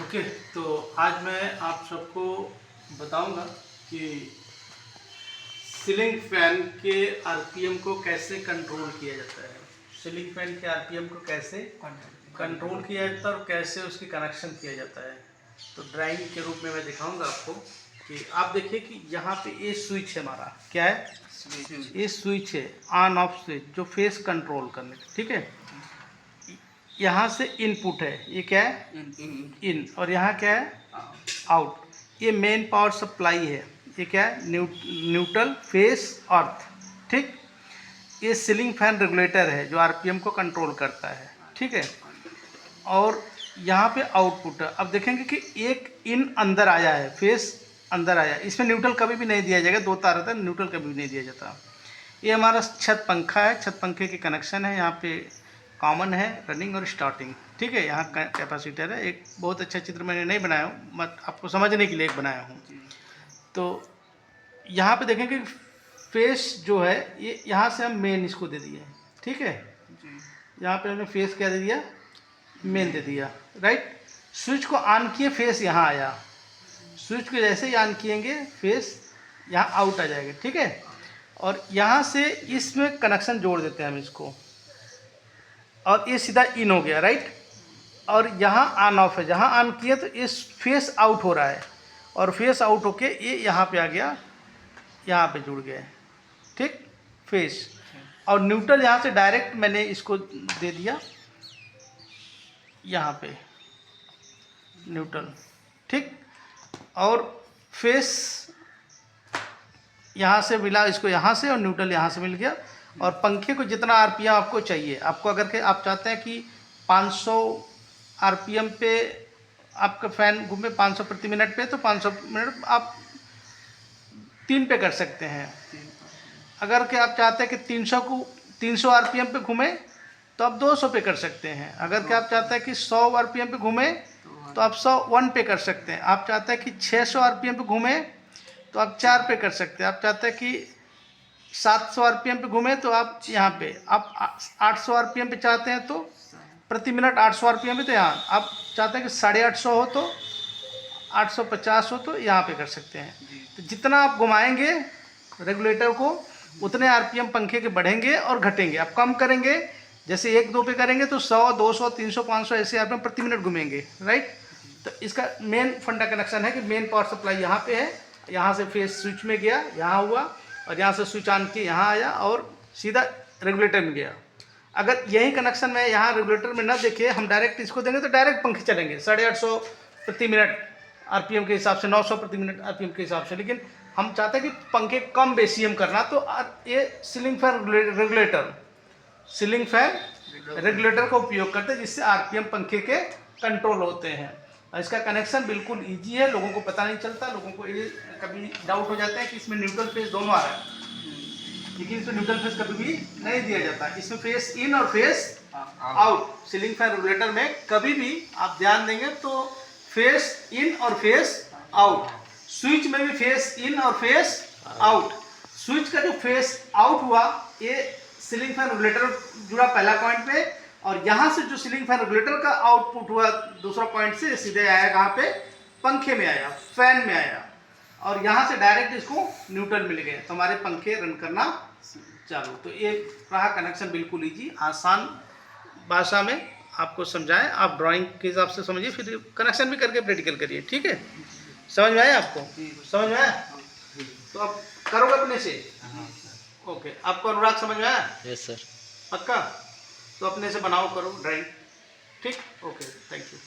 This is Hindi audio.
ओके, तो आज मैं आप सबको बताऊंगा कि सीलिंग फैन के आरपीएम को कैसे कंट्रोल किया जाता है। सीलिंग फैन के आरपीएम को कैसे कंट्रोल किया जाता है और कैसे उसकी कनेक्शन किया जाता है। तो ड्राइंग के रूप में मैं दिखाऊंगा आपको कि आप देखिए कि यहाँ पे ये स्विच है, हमारा क्या है, ये स्विच है, ऑन ऑफ स्विच, जो फेस कंट्रोल करने, ठीक है। यहाँ से इनपुट है, ये क्या है, इन, और यहाँ क्या है, आउट। ये मेन पावर सप्लाई है, ये क्या है, न्यूट्रल, फेस, अर्थ, ठीक। ये सीलिंग फैन रेगुलेटर है जो आरपीएम को कंट्रोल करता है, ठीक है। और यहाँ पे आउटपुट है। अब देखेंगे कि एक इन अंदर आया है, फेस अंदर आया है, इसमें न्यूट्रल कभी भी नहीं दिया जाएगा, दो तार रहता है, न्यूट्रल कभी भी नहीं दिया जाता। ये हमारा छत पंखा है, छत पंखे की कनेक्शन है, यहाँ पे कॉमन है रनिंग और स्टार्टिंग, ठीक है। यहाँ कैपेसिटर है, एक बहुत अच्छा चित्र मैंने नहीं बनाया हूँ, मत आपको समझने के लिए एक बनाया हूँ। तो यहाँ पे देखें कि फेस जो है, ये यहाँ से हम मेन इसको दे दिए, ठीक है। यहाँ पे हमने फेस क्या दे दिया, मेन दे दिया, राइट। स्विच को ऑन किए, फेस यहाँ आया, स्विच को जैसे ही ऑन किएंगे फेस यहाँ आउट आ जाएगा, ठीक है। और यहाँ से इसमें कनेक्शन जोड़ देते हैं हम इसको, और ये सीधा इन हो गया, राइट। और यहाँ ऑन ऑफ है, जहाँ ऑन किया तो इस फेस आउट हो रहा है, और फेस आउट होके ये यहाँ पे आ गया, यहाँ पे जुड़ गया, ठीक, फेस। और न्यूट्रल यहाँ से डायरेक्ट मैंने इसको दे दिया, यहाँ पे न्यूट्रल, ठीक। और फेस यहाँ से मिला इसको, यहाँ से, और न्यूट्रल यहाँ से मिल गया। और पंखे को जितना आरपीएम आपको चाहिए, आपको अगर के आप चाहते हैं कि 500 आरपीएम पे आपका फ़ैन घूमे, 500 प्रति मिनट पे, तो 500 मिनट आप 3 पे कर सकते हैं। अगर के आप चाहते हैं कि 300 आरपीएम पे घूमे, तो आप 200 पे कर सकते हैं। अगर के आप चाहते हैं कि 100 आरपीएम पे घूमे, तो आप 101 पे कर सकते हैं। आप चाहते हैं कि 600 आरपीएम पे घूमे, तो आप 4 पे कर सकते हैं। आप चाहते हैं कि 700 आरपीएम पे घूमे, तो आप यहाँ पे, आप 800 आरपीएम पे चाहते हैं तो प्रति मिनट 800 आरपीएम पे, तो यहाँ आप चाहते हैं कि 850 हो तो 850 हो तो यहाँ पे कर सकते हैं। तो जितना आप घुमाएंगे रेगुलेटर को, उतने आरपीएम पंखे के बढ़ेंगे और घटेंगे। आप कम करेंगे, जैसे 1-2 पे करेंगे तो 100, 200, 300, 500 ऐसे आरपीएम प्रति मिनट घूमेंगे, राइट। तो इसका मेन फंडा कनेक्शन है कि मेन पावर सप्लाई यहाँ पे है, यहाँ से फेस स्विच में गया, यहाँ हुआ, और यहाँ से स्विच ऑन किया, यहाँ आया, और सीधा रेगुलेटर में गया। अगर यही कनेक्शन में यहाँ रेगुलेटर में ना देखे, हम डायरेक्ट इसको देंगे तो डायरेक्ट पंखे चलेंगे 850 प्रति मिनट आरपीएम के हिसाब से, 900 प्रति मिनट आरपीएम के हिसाब से। लेकिन हम चाहते हैं कि पंखे कम बेसीएम करना, तो ये सीलिंग फैन रेगुलेटर का उपयोग करते हैं, जिससे आरपीएम पंखे के कंट्रोल होते हैं। इसका कनेक्शन बिल्कुल इजी है, लोगों को पता नहीं चलता, लोगों को ये कभी डाउट हो जाता है कि इसमें न्यूट्रल फेस दोनों आ रहा है, लेकिन इसमें न्यूट्रल फेस कभी भी नहीं दिया जाता। इसमें फेस इन और face out, ceiling fan regulator में कभी भी आप ध्यान देंगे तो फेस इन और फेस आउट। स्विच में भी फेस इन और फेस आउट। स्विच का जो फेस आउट हुआ, ये सीलिंग फैन रेगुलेटर जुड़ा पहला पॉइंट पे, और यहाँ से जो सीलिंग फैन रेगुलेटर का आउटपुट हुआ दूसरा पॉइंट से, सीधे आया कहाँ पे, पंखे में आया, फैन में आया, और यहाँ से डायरेक्ट इसको न्यूट्रल मिल गए, तो हमारे पंखे रन करना चालू। तो ये रहा कनेक्शन, बिल्कुल इजी, आसान भाषा में आपको समझाएं। आप ड्राइंग के हिसाब से समझिए, फिर कनेक्शन भी करके प्रैक्टिकल करिए, ठीक है। समझ में आया आपको, समझ में आया? तो आप करोगे अपने से, ओके। आपको अनुराग समझ में आया? Yes sir. पक्का? तो अपने से बनाओ, करो ड्राइंग, ठीक, ओके, थैंक यू।